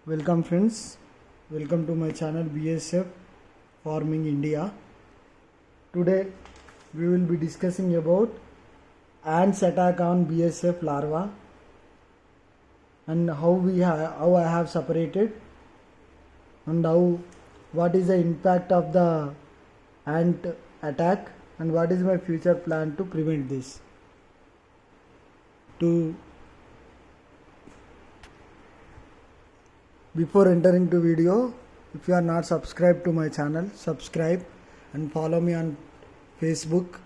Welcome friends, welcome to my channel BSF Farming India. Today we will be discussing about ants attack on BSF larva and how I have separated and what is the impact of the ant attack and what is my future plan to prevent this. Before entering to video, if you are not subscribed to my channel, subscribe and follow me on Facebook,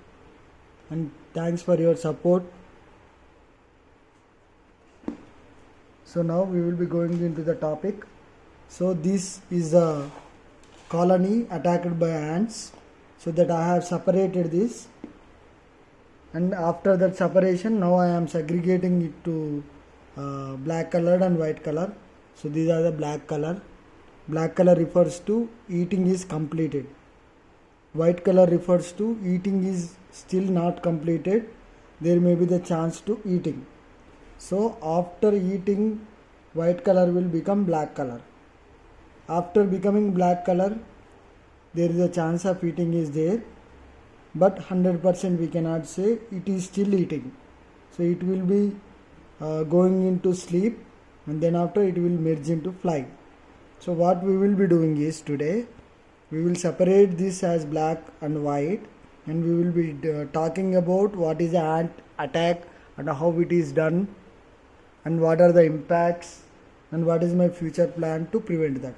and thanks for your support. So now we will be going into the topic. So this is a colony attacked by ants, so that I have separated this, and after that separation now I am segregating it to black colored and white color. So these are the black color. Black color refers to eating is completed. White color refers to eating is still not completed. There may be the chance to eating. So after eating, white color will become black color. After becoming black color, there is a chance of eating is there, but 100% we cannot say it is still eating. So it will be going into sleep, and then after it will merge into fly. So what we will be doing is, today we will separate this as black and white, and we will be talking about what is the ant attack and how it is done and what are the impacts and what is my future plan to prevent that.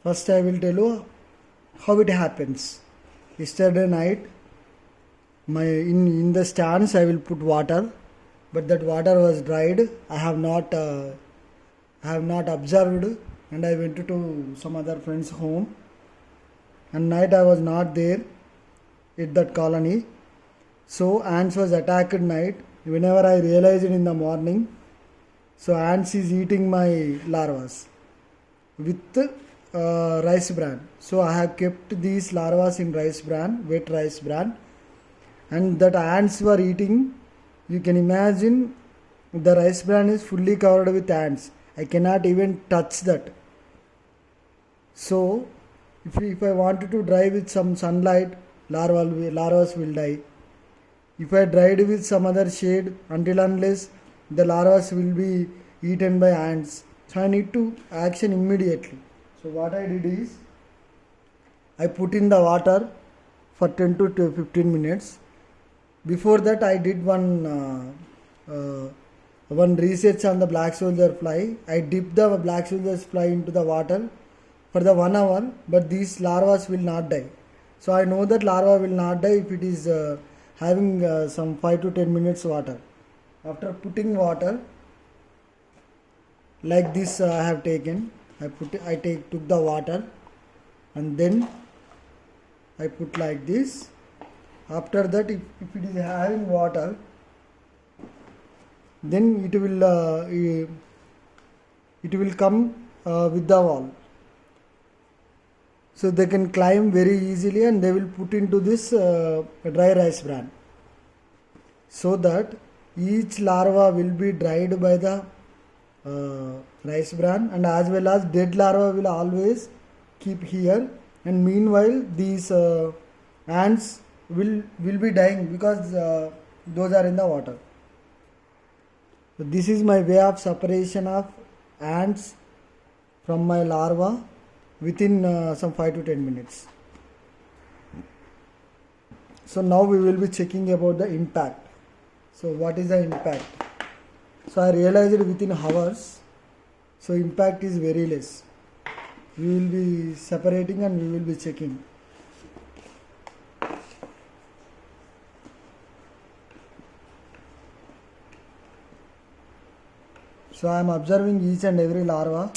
First I will tell you how it happens. Yesterday night in the stands I will put water, but that water was dried. I have not observed, and I went to some other friend's home, and night I was not there at that colony. So ants was attacked night. Whenever I realized it in the morning, so ants is eating my larvas with rice bran. So I have kept these larvas in rice bran, wet rice bran, and that ants were eating. You can imagine the rice bran is fully covered with ants. I cannot even touch that. So if I wanted to dry with some sunlight, larvas will die. If I dried with some other shade, unless the larvas will be eaten by ants. So I need to action immediately. So what I did is, I put in the water for 10 to 15 minutes. Before that I did one research on the black soldier fly. I dipped the black soldier fly into the water for the 1 hour, but these larvas will not die. So I know that larva will not die if it is having some 5 to 10 minutes water. After putting water like this, I have taken. Took the water, and then I put like this. After that, if it is having water, then it will come with the wall. So they can climb very easily, and they will put into this dry rice bran, so that each larva will be dried by the rice bran, and as well as dead larva will always keep here, and meanwhile these ants will be dying because those are in the water. So this is my way of separation of ants from my larva within some 5 to 10 minutes. So now we will be checking about the impact. So what is the impact? So I realized within hours, so impact is very less. We will be separating and we will be checking. So I am observing each and every larva.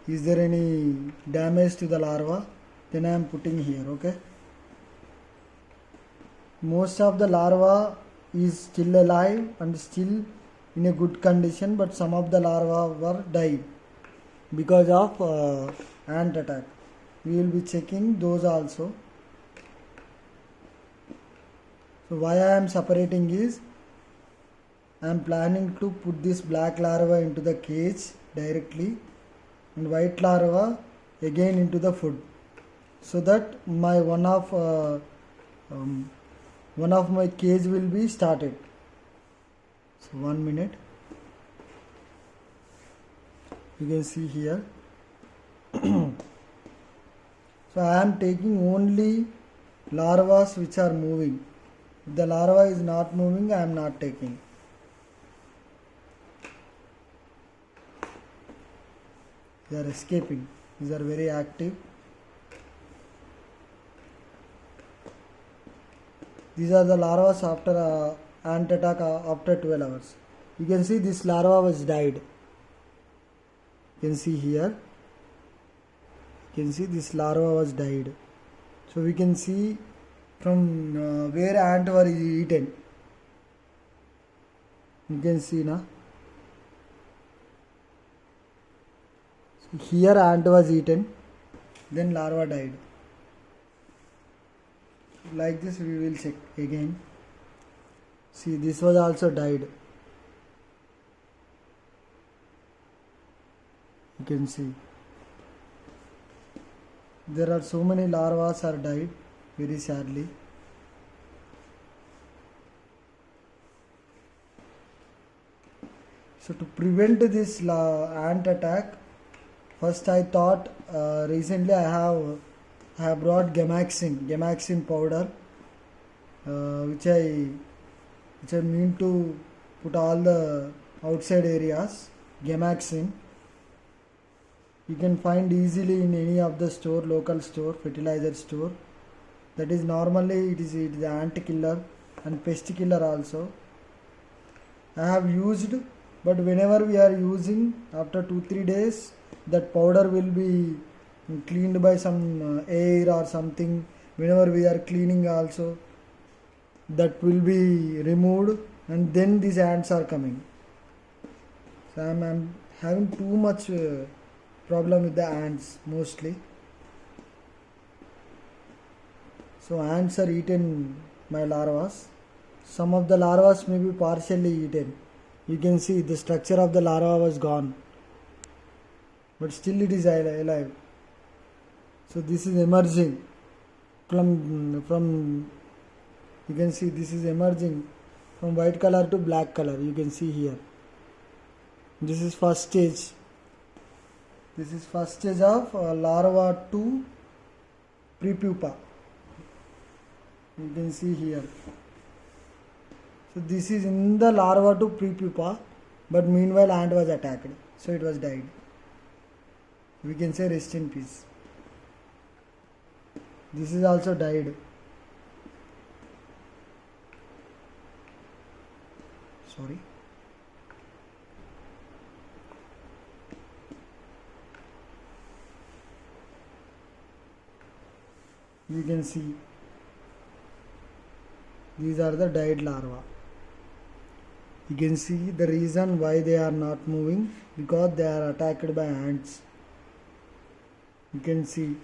Is there any damage to the larva? Then I am putting here, okay. Most of the larva is still alive and still in a good condition, but some of the larvae were died because of ant attack. We will be checking those also. So why I am separating is, I am planning to put this black larva into the cage directly and white larva again into the food, so that my one of my cage will be started. So 1 minute, you can see here. So I am taking only larvas which are moving. If the larva is not moving, I am not taking. They are escaping. These are very active. These are the larvas after ant attack after 12 hours. You can see this larva was died. You can see here. You can see this larva was died. So we can see from where ant were eaten. You can see now. So here ant was eaten, then larva died. Like this we will check again. See, this was also died. You can see there are so many larvas are died very sadly. So to prevent this ant attack, first I thought recently I have brought Gemaxin powder, which I mean to put all the outside areas. Gemaxin you can find easily in any of the store, local store, fertilizer store. That is normally it is the ant killer and pest killer also. I have used, but whenever we are using, after 2-3 days that powder will be cleaned by some air or something. Whenever we are cleaning also, that will be removed, and then these ants are coming. So I am having too much problem with the ants mostly. So ants are eaten my larvas. Some of the larvas may be partially eaten. You can see the structure of the larva was gone, but still it is alive. So this is emerging from you can see this is emerging from white color to black color. You can see here. This is first stage. This is first stage of larva to prepupa. You can see here. So this is in the larva to prepupa, but meanwhile ant was attacked, so it was died. We can say rest in peace. This is also died. Sorry. You can see these are the died larvae. You can see the reason why they are not moving, because they are attacked by ants. You can see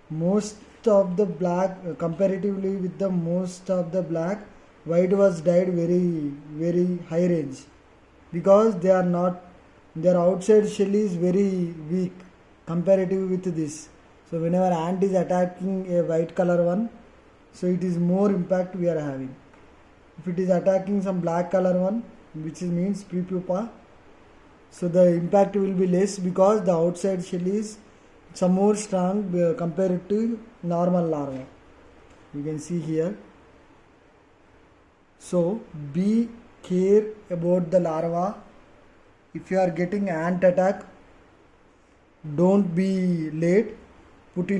most of the black, comparatively with the most of the black, white was died very high range, because they are not, their outside shell is very weak comparative with this. So whenever ant is attacking a white color one, so it is more impact we are having. If it is attacking some black color one, which means prepupa, so the impact will be less, because the outside shell is some more strong compared to normal larva. You can see here. So be care about the larva. If you are getting ant attack, don't be late. Dip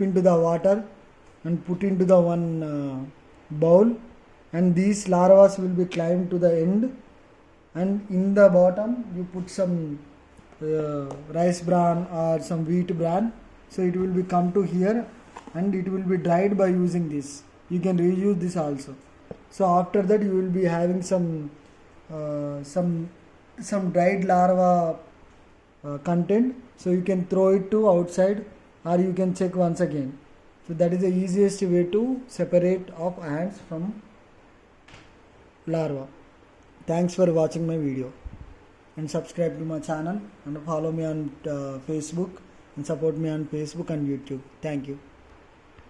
into the water and put into the one bowl, and these larvas will be climbed to the end, and in the bottom you put some rice bran or some wheat bran, so it will be come to here, and it will be dried by using this. You can reuse this also. So after that you will be having some dried larva content, so you can throw it to outside, or you can check once again. So that is the easiest way to separate of ants from larva. Thanks for watching my video, and subscribe to my channel and follow me on Facebook and support me on Facebook and YouTube. Thank you.